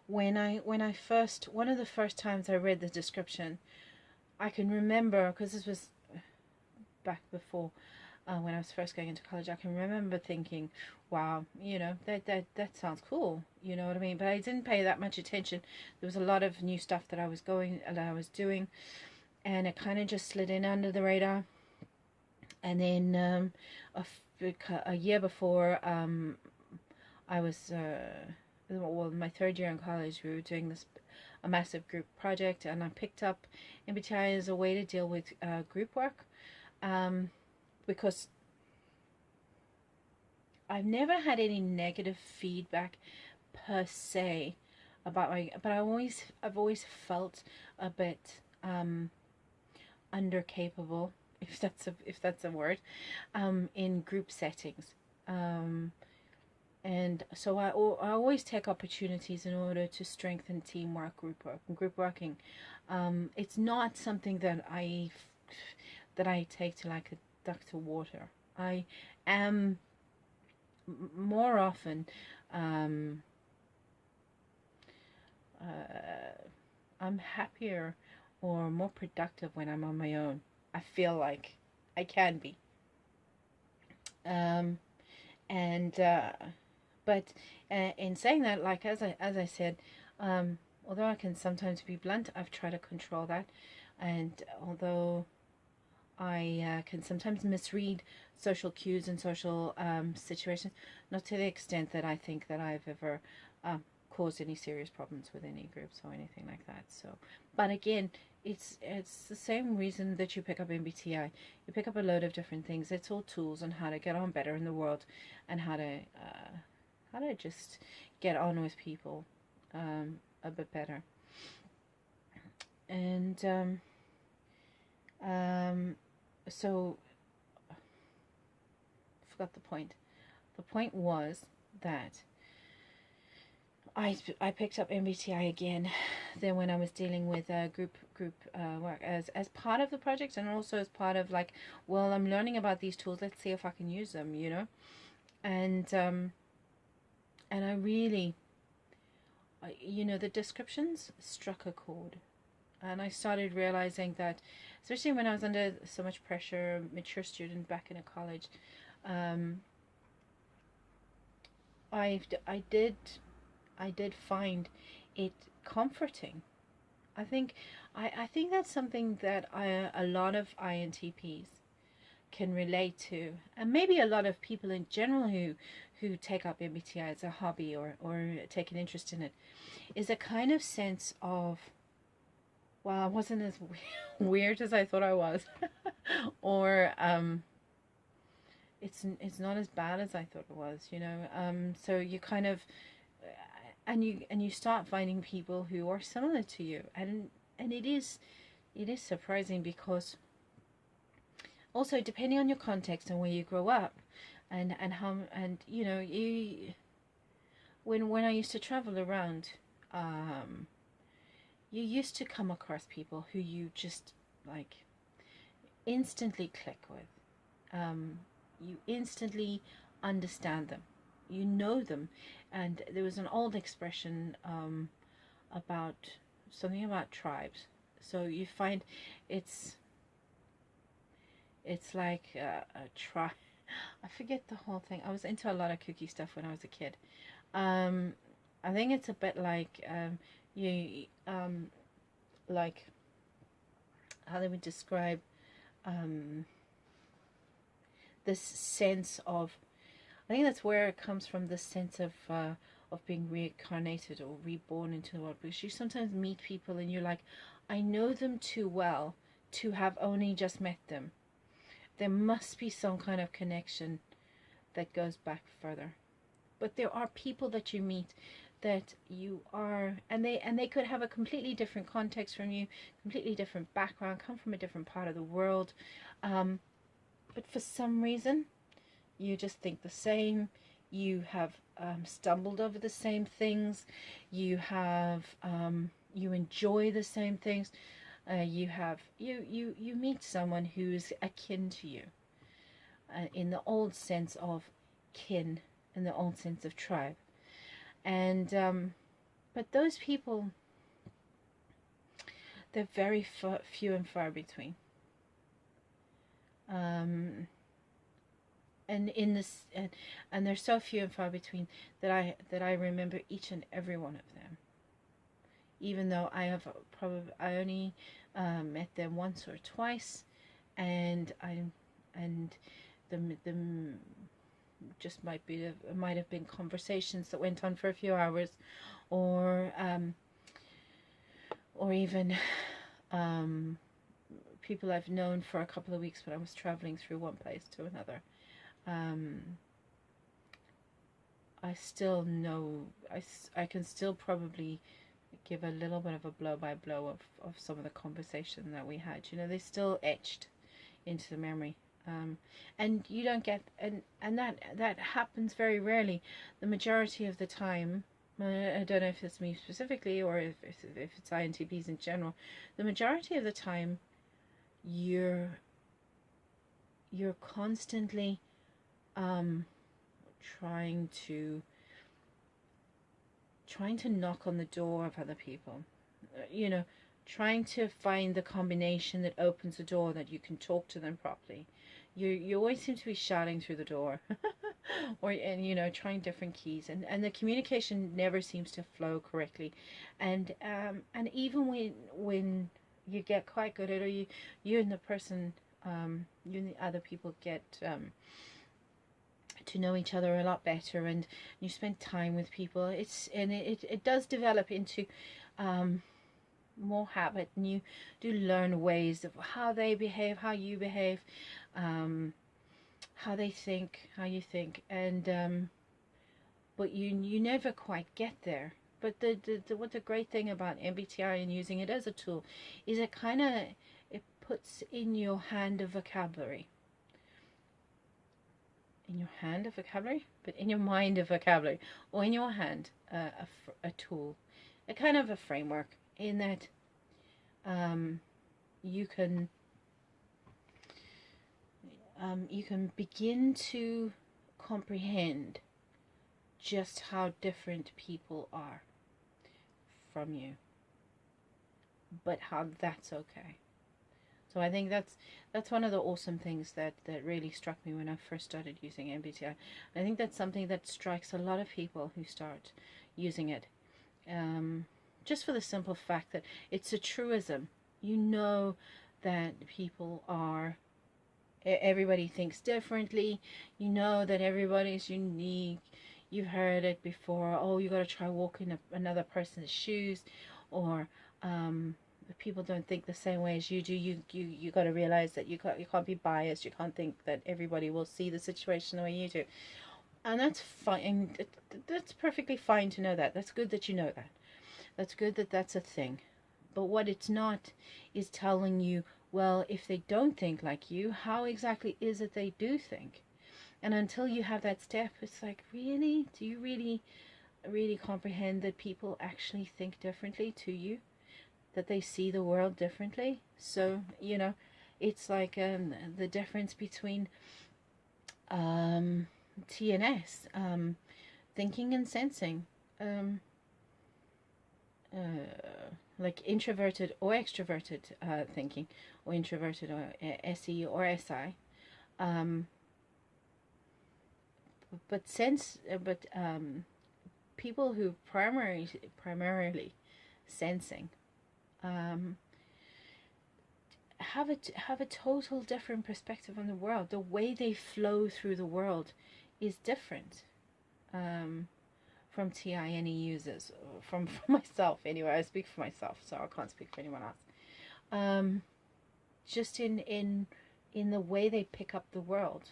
when I first, one of the first times I read the description, I can remember, because this was back before, when I was first going into college, I can remember thinking, wow, that sounds cool, you know what I mean? But I didn't pay that much attention. There was a lot of new stuff that I was doing, and it kind of just slid in under the radar. And then a year before, I was, well, my third year in college, we were doing a massive group project, and I picked up MBTI as a way to deal with group work, because I've never had any negative feedback per se about but I've always felt a bit under capable, if that's a word, in group settings. And so I always take opportunities in order to strengthen teamwork, group working. It's not something that I take to like a duck to water. I am more often I'm happier or more productive when I'm on my own. I feel like I can be. But in saying that, like as I said, although I can sometimes be blunt, I've tried to control that, and although I can sometimes misread social cues and social situations, not to the extent that I think that I've ever caused any serious problems with any groups or anything like that. So, but again, it's the same reason that you pick up MBTI. You pick up a load of different things. It's all tools on how to get on better in the world, and how to just get on with people a bit better. And so I forgot the point. The point was that I picked up MBTI again then when I was dealing with group work as part of the project, and also as part of like, well, I'm learning about these tools, let's see if I can use them, you know. And I really, the descriptions struck a chord. And I started realizing that, especially when I was under so much pressure, mature student back in a college, I did find it comforting. I think that's something that a lot of INTPs can relate to, and maybe a lot of people in general who take up MBTI as a hobby or take an interest in it, is a kind of sense of, well, I wasn't as weird as I thought I was, or it's not as bad as I thought it was, you know. So you kind of, and you start finding people who are similar to you, and it is surprising, because also depending on your context and where you grow up, and how, and when I used to travel around, you used to come across people who you just like instantly click with. You instantly understand them. You know them. And there was an old expression about something about tribes. So you find it's like a tribe. I forget the whole thing. I was into a lot of kooky stuff when I was a kid. I think it's a bit like like how they would describe this sense of, I think that's where it comes from, this sense of being reincarnated or reborn into the world, because you sometimes meet people and you're like, I know them too well to have only just met them. There must be some kind of connection that goes back further. But there are people that you meet that you are, and they could have a completely different context from you, completely different background, come from a different part of the world, but for some reason you just think the same. You have stumbled over the same things. You have you enjoy the same things. You meet someone who is akin to you, in the old sense of kin, in the old sense of tribe. And But those people, they're very few and far between. And in this, and they're so few and far between that I remember each and every one of them. Even though I only met them once or twice, and the just might have been conversations that went on for a few hours, or even people I've known for a couple of weeks when I was traveling through one place to another. I still know, I can still probably give a little bit of a blow by blow of some of the conversation that we had. You know, they still etched into the memory. And you don't get, and that happens very rarely. The majority of the time, I don't know if it's me specifically or if it's INTPs in general, the majority of the time you're constantly trying to knock on the door of other people, you know, trying to find the combination that opens the door that you can talk to them properly. You always seem to be shouting through the door and you know, trying different keys, and the communication never seems to flow correctly, and even when you get quite good at it, or you and the person, you and the other people get to know each other a lot better, and you spend time with people, it does develop into more habit, and you do learn ways of how they behave, how you behave, how they think, how you think, and but you never quite get there. But what the great thing about MBTI and using it as a tool is it puts in your hand a vocabulary. In your hand a vocabulary, but in your mind a vocabulary, or in your hand a tool, a kind of a framework, in that you can begin to comprehend just how different people are from you, but how that's okay. So I think that's one of the awesome things that really struck me when I first started using MBTI. I think that's something that strikes a lot of people who start using it, just for the simple fact that it's a truism. You know that people are, everybody thinks differently. You know that everybody's unique. You've heard it before. Oh, you got to try walking another person's shoes, or if people don't think the same way as you do, you got to realize that you can't be biased. You can't think that everybody will see the situation the way you do, and that's fine. That's perfectly fine to know that. That's good that you know that. That's good that that's a thing. But what it's not is telling you, well, if they don't think like you, how exactly is it they do think? And until you have that step, it's like, really? Do you really comprehend that people actually think differently to you? That they see the world differently? So, you know, it's like the difference between T and S, thinking and sensing, like introverted or extroverted thinking, or introverted or SE or SI. But people who primarily sensing have a total different perspective on the world. The way they flow through the world is different from TINE users, from myself anyway. I speak for myself, so I can't speak for anyone else. Just in the way they pick up the world,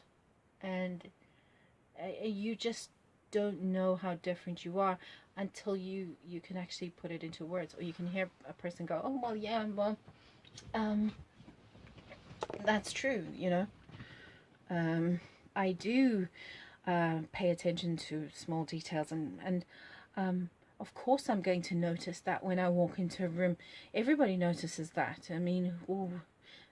and you just don't know how different you are until you can actually put it into words, or you can hear a person go, oh, well, yeah, well, that's true, you know. I do pay attention to small details, and of course I'm going to notice that when I walk into a room. Everybody notices that. I mean, ooh.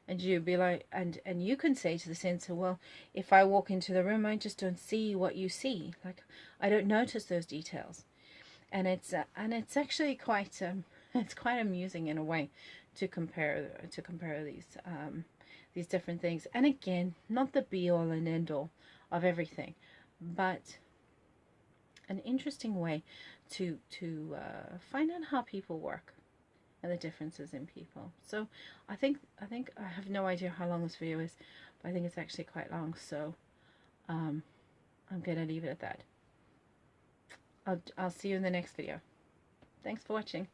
And you'd be like, and you can say to the sensor, well, if I walk into the room, I just don't see what you see. Like, I don't notice those details. and it's actually quite it's quite amusing in a way to compare these different things. And again, not the be all and end all of everything, but an interesting way to find out how people work and the differences in people. So I think I have no idea how long this video is, but I think it's actually quite long. So I'm gonna leave it at that. I'll see you in the next video. Thanks for watching.